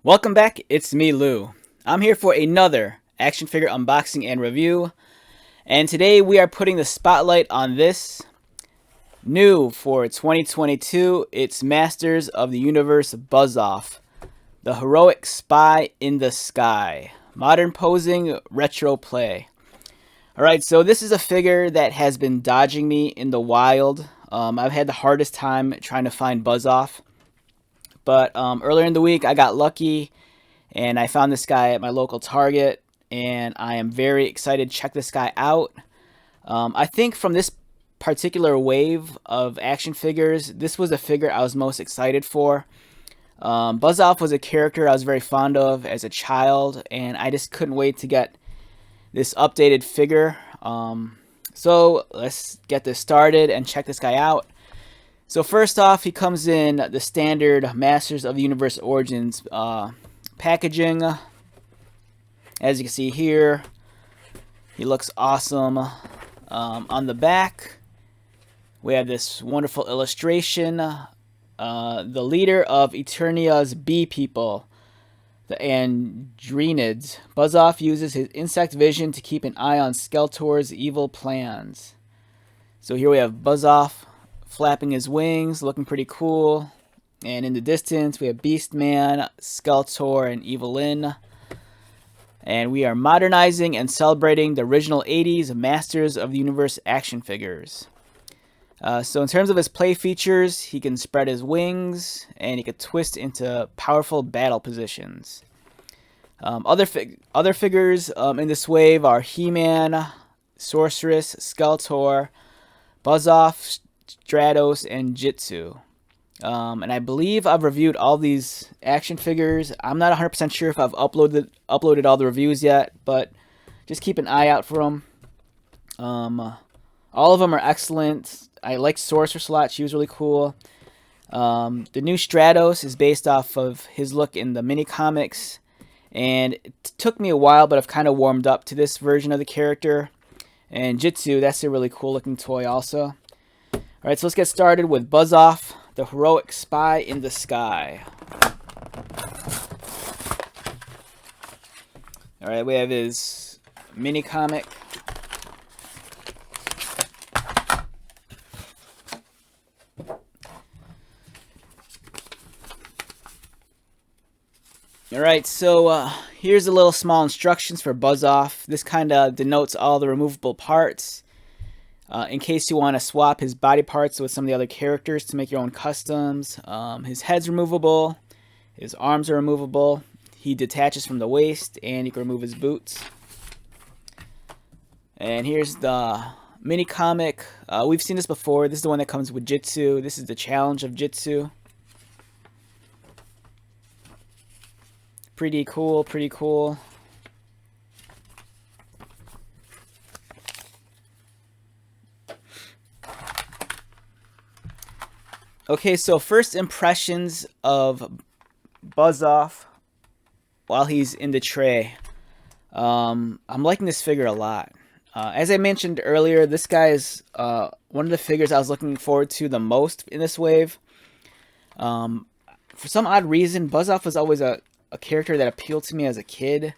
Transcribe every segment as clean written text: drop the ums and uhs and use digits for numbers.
Welcome back, it's me, Lou. I'm here for another action figure unboxing and review, and today we are putting the spotlight on this. New for 2022, it's Masters of the Universe Buzz-Off, the heroic spy in the sky. Modern posing, retro play. Alright, so this is a figure that has been dodging me in the wild. I've had the hardest time trying to find Buzz-Off. But earlier in the week, I got lucky, and I found this guy at my local Target, and I am very excited to check this guy out. I think from this particular wave of action figures, this was a figure I was most excited for. Buzz-Off was a character I was very fond of as a child, and I just couldn't wait to get this updated figure. So let's get this started and check this guy out. So first off, he comes in the standard Masters of the Universe Origins packaging. As you can see here, he looks awesome. On the back, we have this wonderful illustration. The leader of Eternia's bee people, the Andrenids. Buzz-Off uses his insect vision to keep an eye on Skeletor's evil plans. So here we have Buzz-Off flapping his wings, looking pretty cool. And in the distance, we have Beastman, Skeletor, and Evelyn. And we are modernizing and celebrating the original 80s Masters of the Universe action figures. So in terms of his play features, he can spread his wings, and he can twist into powerful battle positions. Other figures in this wave are He-Man, Sorceress, Skeletor, Buzz-Off, Stratos, and Jitsu. And I believe I've reviewed all these action figures. I'm not 100% sure if I've uploaded all the reviews yet, but just keep an eye out for them. All of them are excellent. I like Sorceress a lot. She was really cool. The new Stratos is based off of his look in the mini comics, and it took me a while, but I've kind of warmed up to this version of the character. And Jitsu, that's a really cool looking toy also. Alright, so let's get started with Buzz-Off, the heroic spy in the sky. Alright, we have his mini comic. Alright, so here's a little small instructions for Buzz-Off. This kind of denotes all the removable parts. In case you want to swap his body parts with some of the other characters to make your own customs. His head's removable. His arms are removable. He detaches from the waist, and you can remove his boots. And here's the mini comic. We've seen this before. This is the one that comes with Jitsu. This is the challenge of Jitsu. Pretty cool, pretty cool. Okay, so first impressions of Buzz-Off while he's in the tray. I'm liking this figure a lot. As I mentioned earlier, this guy is one of the figures I was looking forward to the most in this wave. For some odd reason, Buzz-Off was always a character that appealed to me as a kid.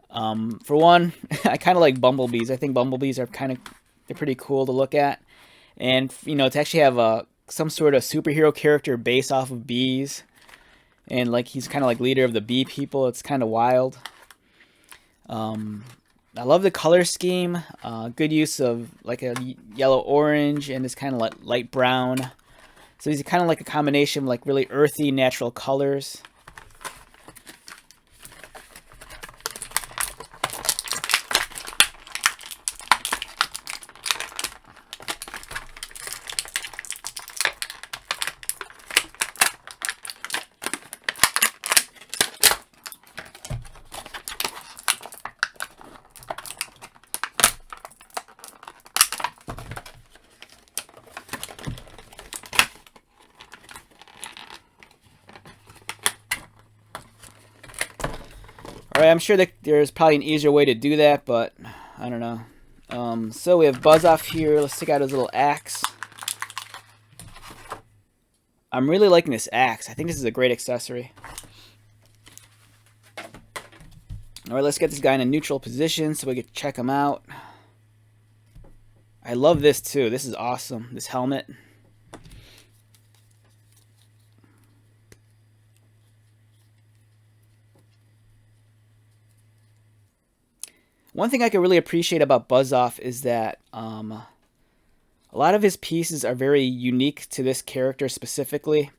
For one, I kind of like bumblebees. I think bumblebees are they're pretty cool to look at. And, you know, to actually have some sort of superhero character based off of bees, and like he's kind of like leader of the bee people. It's kind of wild. I love the color scheme. Good use of like a yellow orange and this kind of like light brown. So he's kind of like a combination of like really earthy natural colors. Alright, I'm sure that there's probably an easier way to do that, but I don't know. So we have Buzz-Off here. Let's take out his little axe. I'm really liking this axe. I think this is a great accessory. All right, let's get this guy in a neutral position so we can check him out. I love this too. This is awesome, this helmet. One thing I can really appreciate about Buzz-Off is that a lot of his pieces are very unique to this character specifically.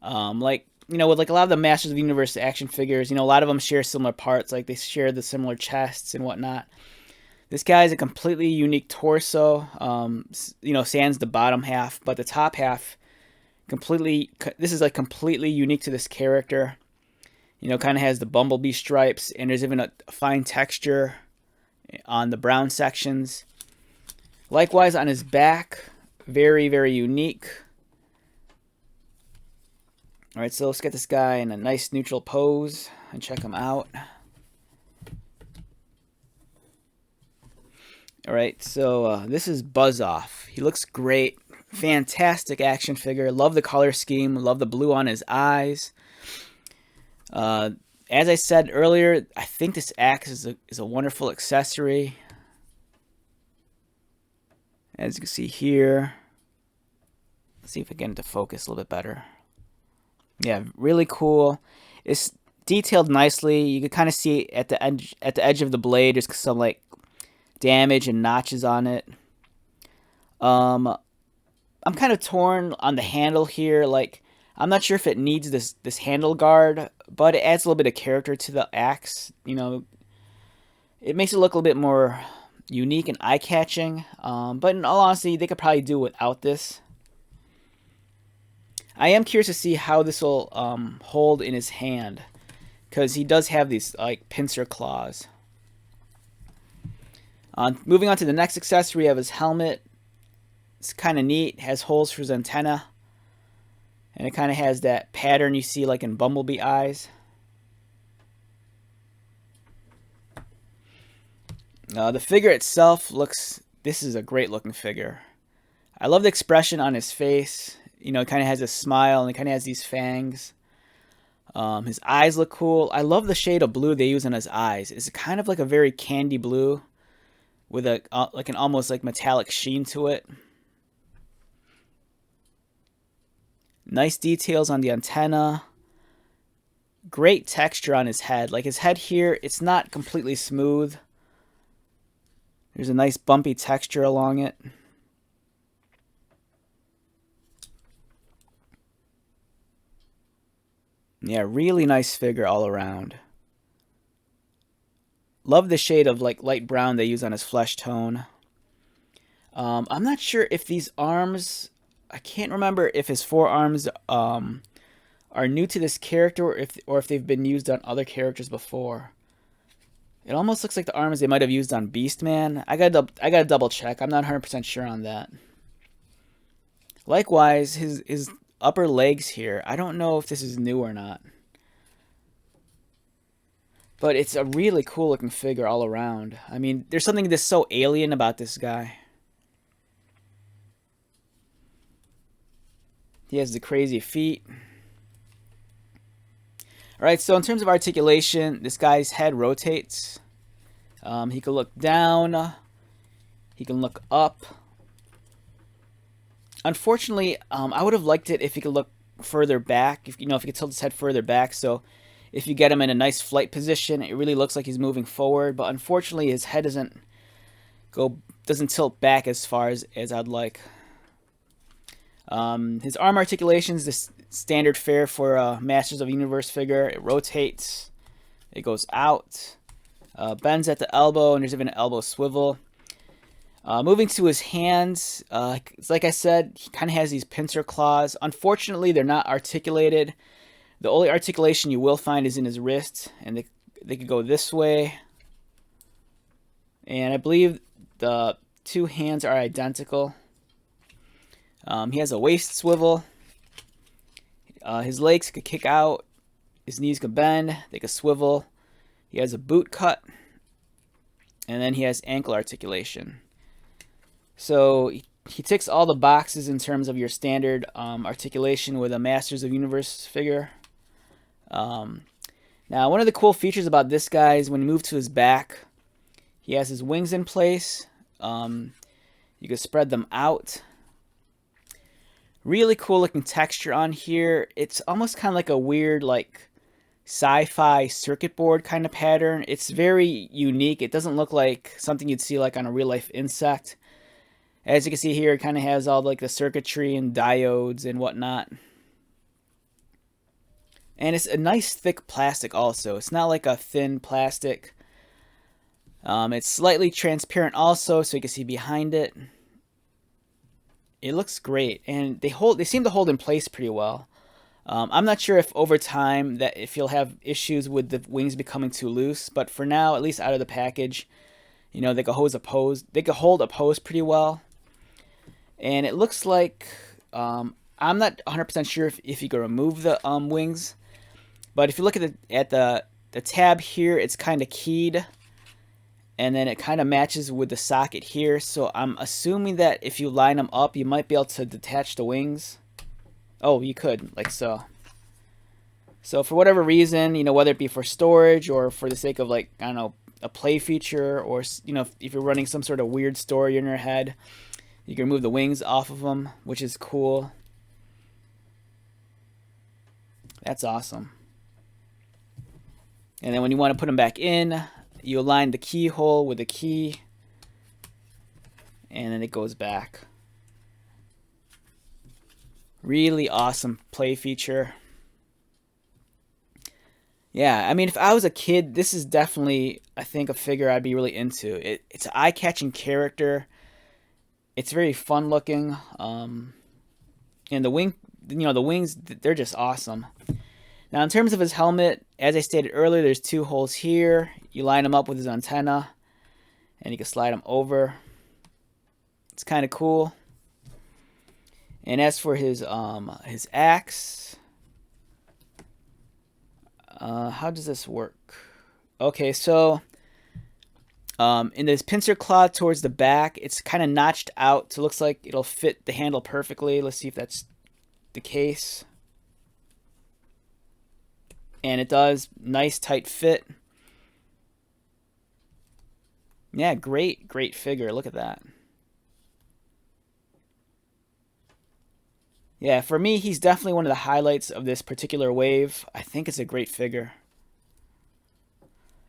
Like, you know, with like a lot of the Masters of the Universe action figures, you know, a lot of them share similar parts, like they share the similar chests and whatnot. This guy is a completely unique torso, you know, sans the bottom half, but the top half, this is like completely unique to this character. You know, kind of has the bumblebee stripes, and there's even a fine texture on the brown sections. Likewise on his back, very, very unique. All right, so let's get this guy in a nice neutral pose and check him out. All right, so this is Buzz-Off. He looks great. Fantastic action figure. Love the color scheme. Love the blue on his eyes. As I said earlier, I think this axe is a wonderful accessory. As you can see here. Let's see if I get into focus a little bit better. Yeah, really cool. It's detailed nicely. You can kind of see at the edge of the blade, there's some like damage and notches on it. I'm kind of torn on the handle here. Like, I'm not sure if it needs this handle guard, but it adds a little bit of character to the axe. You know, it makes it look a little bit more unique and eye-catching. But in all honesty, they could probably do without this. I am curious to see how this will hold in his hand, because he does have these like pincer claws. Moving on to the next accessory, we have his helmet. It's kind of neat. It has holes for his antenna, and it kind of has that pattern you see like in bumblebee eyes. The figure itself looks. This is a great looking figure. I love the expression on his face. You know, it kind of has a smile, and it kind of has these fangs. His eyes look cool. I love the shade of blue they use in his eyes. It's kind of like a very candy blue with a like an almost like metallic sheen to it. Nice details on the antenna. Great texture on his head. Like his head here, it's not completely smooth. There's a nice bumpy texture along it. Yeah, really nice figure all around. Love the shade of like light brown they use on his flesh tone. I'm not sure if these arms, I can't remember if his forearms are new to this character or if they've been used on other characters before. It almost looks like the arms they might have used on Beastman. I gotta double check. I'm not 100% sure on that. Likewise, his upper legs here, I don't know if this is new or not. But it's a really cool looking figure all around. I mean, there's something that's so alien about this guy. He has the crazy feet. Alright, so in terms of articulation, this guy's head rotates. He can look down. He can look up. Unfortunately, I would have liked it if he could look further back. If you could tilt his head further back. So if you get him in a nice flight position, it really looks like he's moving forward. But unfortunately, his head doesn't tilt back as far as I'd like. His arm articulations, the standard fare for a Masters of the Universe figure. It rotates. It goes out. Bends at the elbow, and there's even an elbow swivel. Moving to his hands, like I said, he kind of has these pincer claws. Unfortunately, they're not articulated. The only articulation you will find is in his wrist, and they could go this way. And I believe the two hands are identical. He has a waist swivel. His legs could kick out. His knees could bend. They could swivel. He has a boot cut. And then he has ankle articulation. So he ticks all the boxes in terms of your standard articulation with a Masters of Universe figure. Now, one of the cool features about this guy is when you move to his back, he has his wings in place. You can spread them out. Really cool looking texture on here. It's almost kind of like a weird, like, sci-fi circuit board kind of pattern. It's very unique. It doesn't look like something you'd see like on a real life insect. As you can see here, it kind of has all like the circuitry and diodes and whatnot. And it's a nice thick plastic also. It's not like a thin plastic. It's slightly transparent also, so you can see behind it. It looks great, and they seem to hold in place pretty well. I'm not sure if over time that if you'll have issues with the wings becoming too loose, but for now, at least out of the package, you know, they could hold a pose pretty well. And it looks like I'm not 100% sure if you can remove the wings, but if you look at the tab here, it's kind of keyed, and then it kind of matches with the socket here. So I'm assuming that if you line them up, you might be able to detach the wings. Oh, you could, like so. So for whatever reason, you know, whether it be for storage or for the sake of, like, I don't know, a play feature, or, you know, if you're running some sort of weird story in your head, you can remove the wings off of them, which is cool. That's awesome. And then when you want to put them back in, you align the keyhole with the key, and then it goes back. Really awesome play feature. Yeah, I mean, if I was a kid, this is definitely, I think, a figure I'd be really into. It's an eye-catching character. It's very fun looking. And the wings, they're just awesome. Now, in terms of his helmet, as I stated earlier, there's two holes here. You line them up with his antenna, and you can slide them over. It's kind of cool. And as for his axe, how does this work? Okay, so in this pincer claw towards the back, it's kind of notched out, so it looks like it'll fit the handle perfectly. Let's see if that's the case. And it does. Nice tight fit. Yeah, great figure. Look at that. Yeah, for me, he's definitely one of the highlights of this particular wave. I think it's a great figure.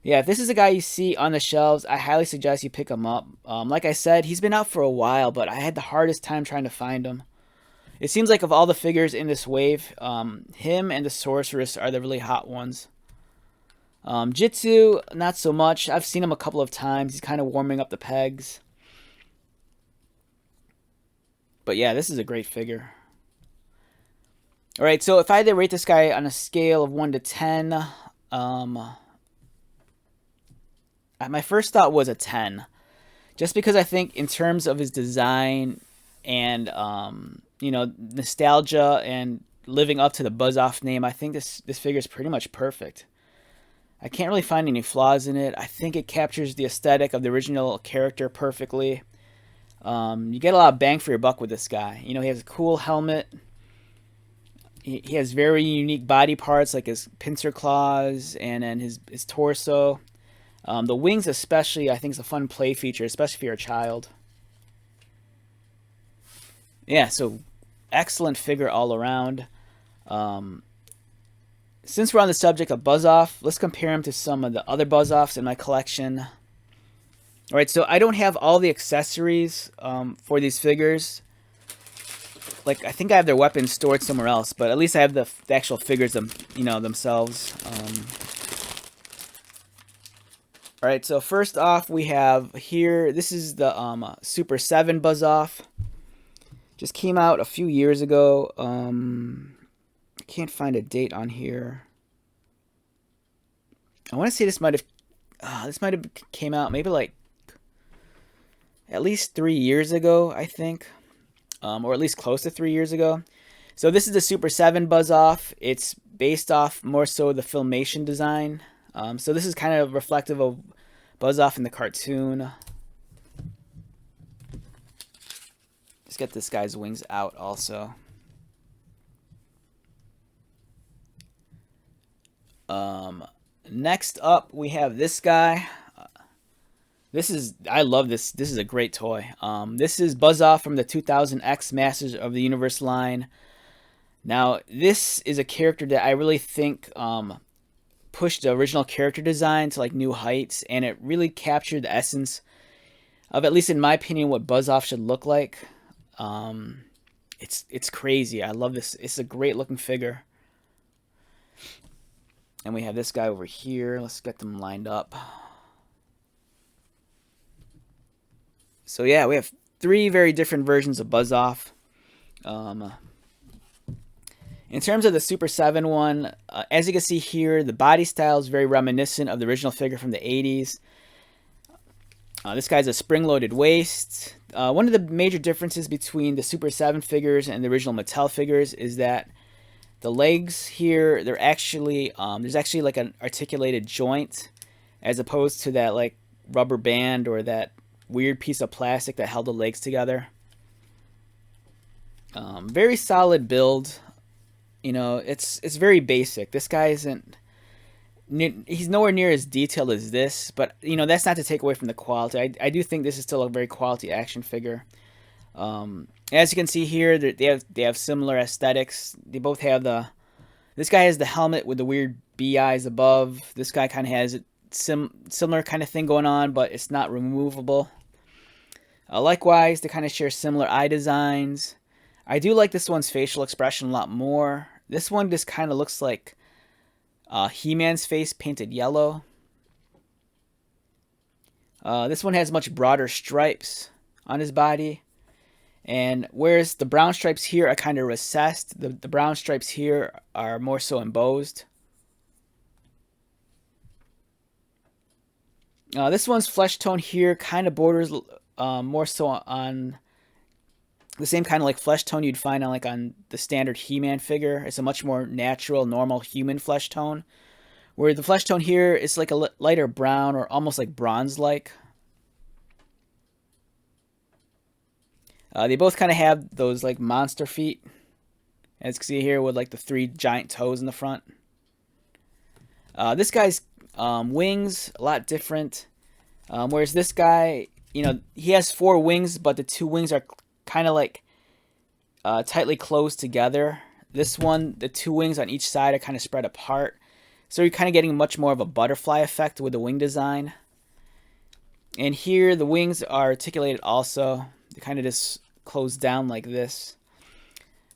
Yeah, if this is a guy you see on the shelves, I highly suggest you pick him up. Like I said, he's been out for a while, but I had the hardest time trying to find him. It seems like of all the figures in this wave, him and the Sorceress are the really hot ones. Jitsu, not so much. I've seen him a couple of times. He's kind of warming up the pegs. But yeah, this is a great figure. Alright, so if I had to rate this guy on a scale of 1 to 10, my first thought was a 10. Just because I think in terms of his design and, you know, nostalgia and living up to the Buzz-Off name, I think this figure is pretty much perfect. I can't really find any flaws in it. I think it captures the aesthetic of the original character perfectly. You get a lot of bang for your buck with this guy. You know, he has a cool helmet. He has very unique body parts, like his pincer claws and then his torso. The wings especially, I think, is a fun play feature, especially if you're a child. Yeah, so excellent figure all around. Since we're on the subject of Buzz-Off, let's compare him to some of the other Buzz-Offs in my collection. Alright, so I don't have all the accessories for these figures. Like, I think I have their weapons stored somewhere else, but at least I have the actual figures themselves. Alright, so first off, we have here, this is the Super 7 Buzz-Off. Just came out a few years ago. I can't find a date on here. I want to say this might have came out maybe like at least 3 years ago, I think. Or at least close to 3 years ago. So this is the Super 7 Buzz-Off. It's based off more so the Filmation design. So this is kind of reflective of Buzz-Off in the cartoon. Let's get this guy's wings out also. Next up, we have this guy. I love this. This is a great toy. This is Buzz Off from the 2000X Masters of the Universe line. Now, this is a character that I really think pushed the original character design to like new heights, and it really captured the essence of, at least in my opinion, what Buzz Off should look like. It's crazy. I love this. It's a great looking figure. And we have this guy over here. Let's get them lined up. So yeah, we have three very different versions of Buzz Off. In terms of the Super 7 one, as you can see here, the body style is very reminiscent of the original figure from the 80s. This guy's a spring-loaded waist. One of the major differences between the Super 7 figures and the original Mattel figures is that the legs here, they're actually there's actually like an articulated joint, as opposed to that like rubber band or that weird piece of plastic that held the legs together. Very solid build. You know, it's very basic. This guy he's nowhere near as detailed as this, but you know, that's not to take away from the quality. I do think this is still a very quality action figure. As you can see here, they have similar aesthetics. They both have this guy has the helmet with the weird bee eyes above. This guy kind of has a similar kind of thing going on, but it's not removable. Likewise, they kind of share similar eye designs. I do like this one's facial expression a lot more. This one just kind of looks like He-Man's face painted yellow. This one has much broader stripes on his body. And whereas the brown stripes here are kind of recessed, the brown stripes here are more so embossed. This one's flesh tone here kind of borders more so on the same kind of like flesh tone you'd find on the standard He-Man figure. It's a much more natural, normal human flesh tone, where the flesh tone here is like a lighter brown or almost like bronze-like. They both kind of have those like monster feet, as you can see here, with like the 3 giant toes in the front. This guy's wings a lot different, whereas this guy, you know, he has 4 wings, but the 2 wings are kind of like tightly closed together. This one, the 2 wings on each side are kind of spread apart, so you're kind of getting much more of a butterfly effect with the wing design. And here the wings are articulated also. They kind of just close down like this.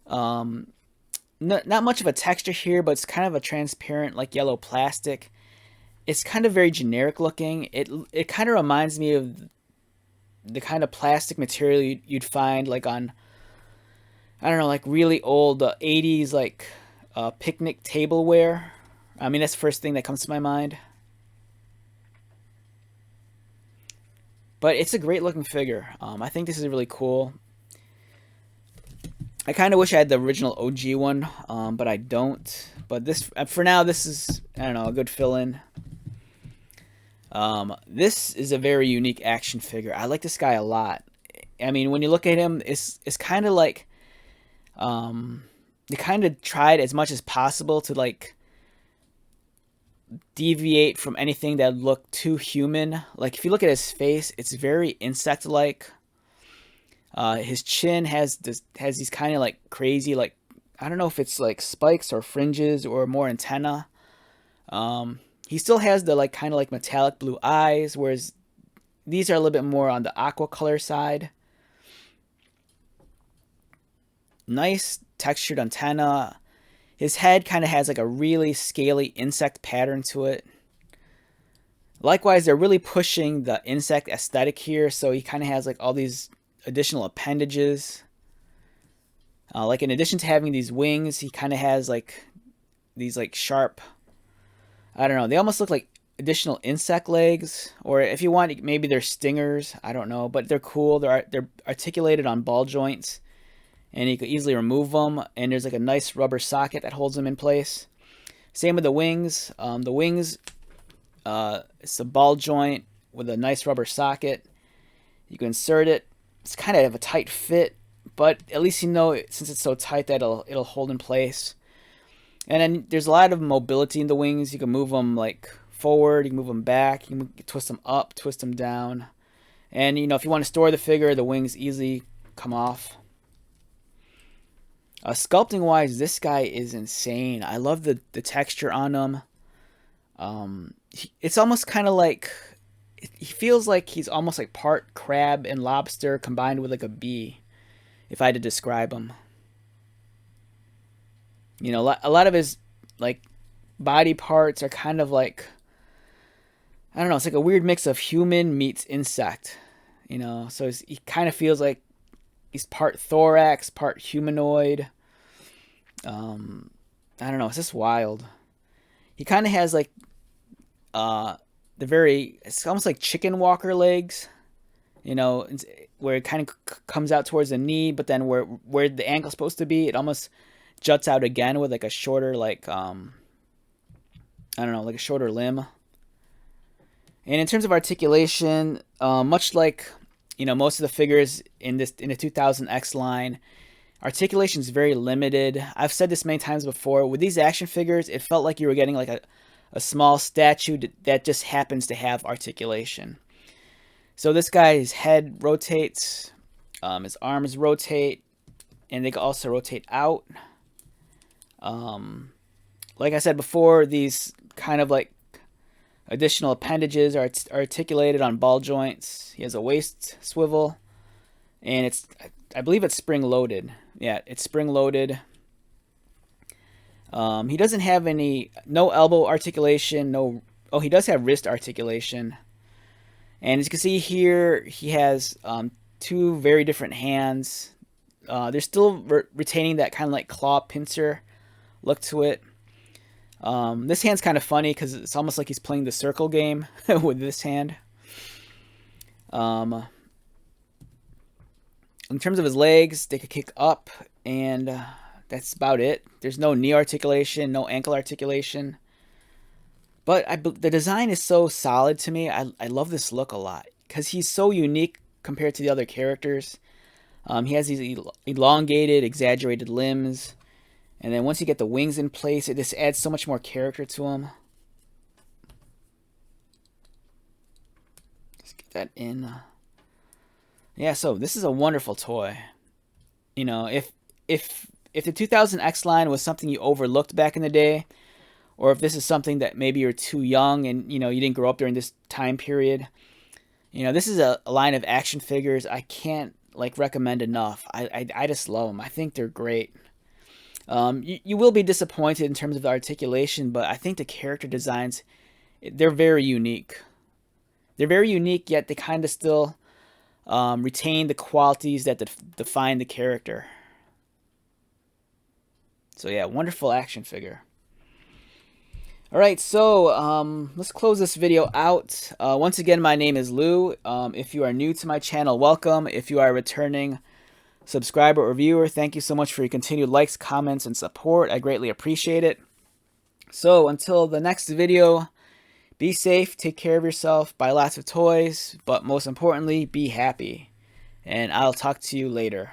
Not much of a texture here, but it's kind of a transparent like yellow plastic. It's kind of very generic looking. It kind of reminds me of the kind of plastic material you'd find like on, I don't know, like really old 80s like picnic tableware. I mean, that's the first thing that comes to my mind. But it's a great looking figure. I think this is really cool. I kind of wish I had the original OG one, but I don't. But this, for now, this is, I don't know, a good fill-in. This is a very unique action figure. I like this guy a lot. I mean, when you look at him, it's kind of like, they kind of tried as much as possible to like deviate from anything that looked too human. Like if you look at his face, it's very insect-like. His chin has these kind of like crazy, like, I don't know if it's like spikes or fringes or more antenna. He still has the like kind of like metallic blue eyes, whereas these are a little bit more on the aqua color side. Nice textured antenna. His head kind of has like a really scaly insect pattern to it. Likewise, they're really pushing the insect aesthetic here, so he kind of has like all these additional appendages. Like in addition to having these wings, he kind of has like these like sharp, I don't know, they almost look like additional insect legs, or if you want, maybe they're stingers, I don't know, but they're cool. They're articulated on ball joints, and you can easily remove them, and there's like a nice rubber socket that holds them in place. Same with the wings. The wings, it's a ball joint with a nice rubber socket. You can insert it. It's kind of a tight fit, but at least you know, since it's so tight, that it'll hold in place. And then there's a lot of mobility in the wings. You can move them like forward, you can move them back, you can twist them up, twist them down. And, you know, if you want to store the figure, the wings easily come off. Sculpting wise, this guy is insane. I love the texture on him. It's almost kind of like, he feels like he's almost like part crab and lobster combined with like a bee, if I had to describe him. You know, a lot of his like body parts are kind of like, I don't know, it's like a weird mix of human meets insect. You know, so he kind of feels like he's part thorax, part humanoid. I don't know, it's just wild. He kind of has like it's almost like chicken walker legs, you know, where it kind of comes out towards the knee, but then where the ankle's supposed to be, it almost juts out again with like a shorter, like I don't know, like a shorter limb. And in terms of articulation, much like, you know, most of the figures in the 2000X line, articulation is very limited. I've said this many times before. With these action figures, it felt like you were getting like a small statue that just happens to have articulation. So this guy's head rotates, his arms rotate, and they can also rotate out. Like I said before, these kind of like additional appendages are articulated on ball joints. He has a waist swivel, and I believe it's spring loaded. Yeah, it's spring loaded. He doesn't have no elbow articulation. He does have wrist articulation. And as you can see here, he has two very different hands. They're still retaining that kind of like claw pincer look to it. This hand's kind of funny because it's almost like he's playing the circle game with this hand. In terms of his legs, they could kick up, and that's about it. There's no knee articulation, no ankle articulation. But the design is so solid to me. I love this look a lot because he's so unique compared to the other characters. He has these elongated, exaggerated limbs. And then once you get the wings in place, it just adds so much more character to him. Let's get that in. Yeah, so this is a wonderful toy. You know, if the 2000X line was something you overlooked back in the day, or if this is something that maybe you're too young and, you know, you didn't grow up during this time period, you know, this is a line of action figures I can't like recommend enough. I just love them. I think they're great. You will be disappointed in terms of the articulation, but I think the character designs, they're very unique. They're very unique, yet they kind of still retain the qualities that define the character. So yeah, wonderful action figure. Alright, so let's close this video out. Once again, my name is Lou. If you are new to my channel, welcome. If you are a returning subscriber or viewer, thank you so much for your continued likes, comments, and support. I greatly appreciate it. So until the next video, be safe, take care of yourself, buy lots of toys, but most importantly, be happy. And I'll talk to you later.